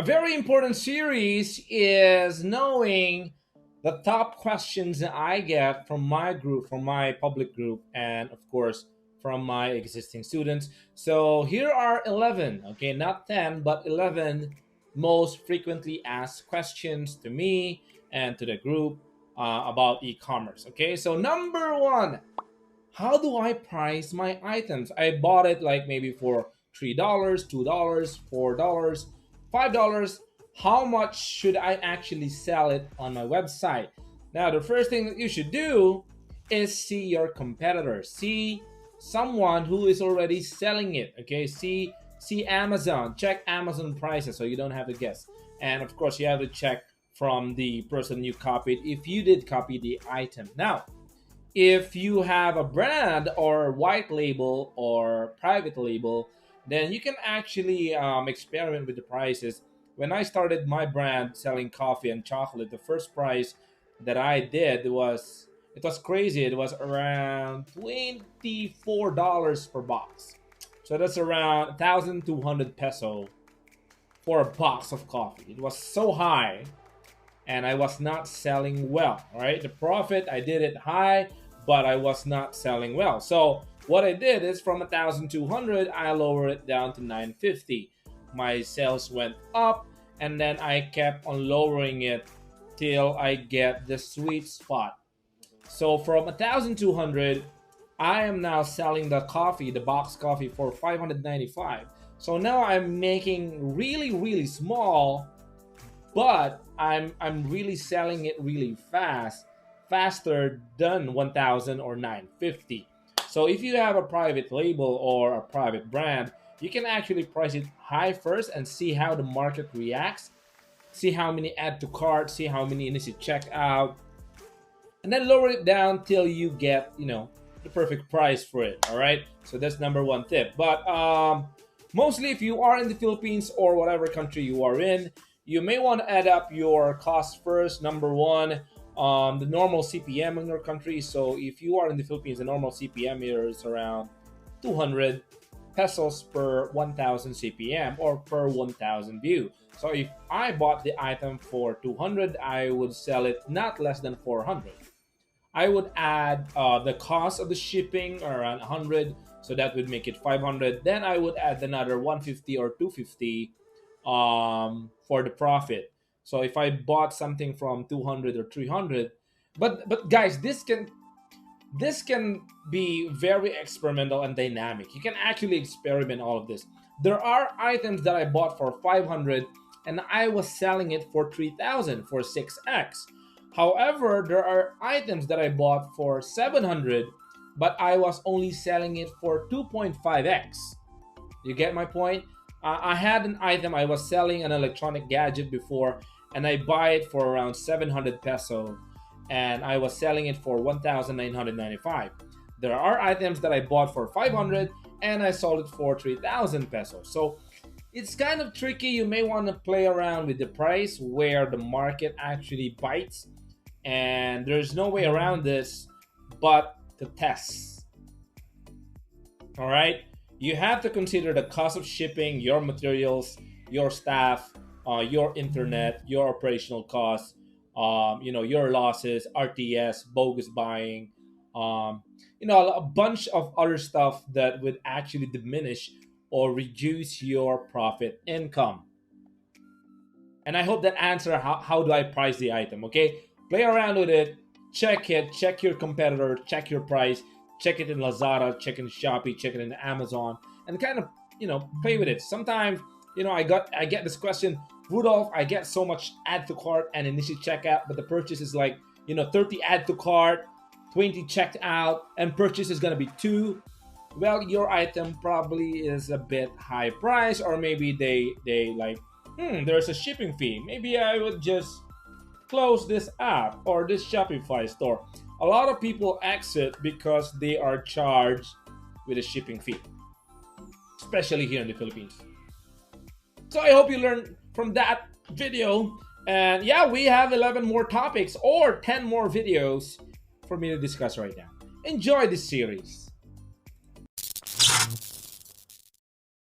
very important series is knowing the top questions that I get from my group, from my public group, and of course from my existing students. So here are 11, okay, not 10, but 11 most frequently asked questions to me and to the group about e-commerce. Okay, so number one, how do I price my items? I bought it like maybe for $3, $2, $4, $5. How much should I actually sell it on my website? Now, the first thing that you should do is see your competitors. See someone who is already selling it. Okay, see Amazon. Check Amazon prices so you don't have to guess. And of course, you have to check from the person you copied if you did copy the item. Now, if you have a brand or white label or private label, then you can actually experiment with the prices. When I started my brand selling coffee and chocolate, the first price that I did was, it was crazy. It was around $24 per box. So that's around 1,200 peso for a box of coffee. It was so high, and I was not selling well. All right, the profit, I did it high, but I was not selling well. So what I did is from 1,200, I lowered it down to 950. My sales went up, and then I kept on lowering it till I get the sweet spot. So from 1,200, I am now selling the coffee, the box coffee, for 595. So now I'm making really, really small, but I'm really selling it really fast, faster than 1,000 or 950. So if you have a private label or a private brand, you can actually price it high first and see how the market reacts, see how many add to cart, see how many initiate checkout, and then lower it down till you get, the perfect price for it. All right, so that's number one tip. But mostly if you are in the Philippines or whatever country you are in, you may want to add up your costs first. Number one, the normal CPM in your country. So if you are in the Philippines, the normal CPM here is around 200 pesos per 1,000 CPM or per 1,000 view. So if I bought the item for 200, I would sell it not less than 400. I would add the cost of the shipping around 100, so that would make it 500. Then I would add another 150 or 250 for the profit. So if I bought something from 200 or 300, but guys, this can be very experimental and dynamic. You can actually experiment all of this. There are items that I bought for 500 and I was selling it for 3,000 for 6x. However, there are items that I bought for 700 but I was only selling it for 2.5x. You get my point? I had an item, I was selling an electronic gadget before, and I buy it for around 700 peso, and I was selling it for 1,995. There are items that I bought for 500 and I sold it for 3,000 pesos. So it's kind of tricky. You may want to play around with the price where the market actually bites, and there's no way around this but to test. All right, you have to consider the cost of shipping, your materials, your staff, your internet, your operational costs, your losses, RTS, bogus buying, a bunch of other stuff that would actually diminish or reduce your profit income. And I hope that answer how do I price the item. Okay, play around with it, check your competitor, check your price, check it in Lazada, check in Shopee, check it in Amazon, and kind of play with it. Sometimes I get this question, Rudolf, I get so much add to cart and initial checkout, but the purchase is like 30 add to cart, 20 checked out, and purchase is gonna be 2. Well, your item probably is a bit high price, or maybe they like, there's a shipping fee. Maybe I would just close this app or this Shopify store. A lot of people exit because they are charged with a shipping fee, especially here in the Philippines. So I hope you learned from that video. And yeah, we have 11 more topics or 10 more videos for me to discuss right now. Enjoy this series.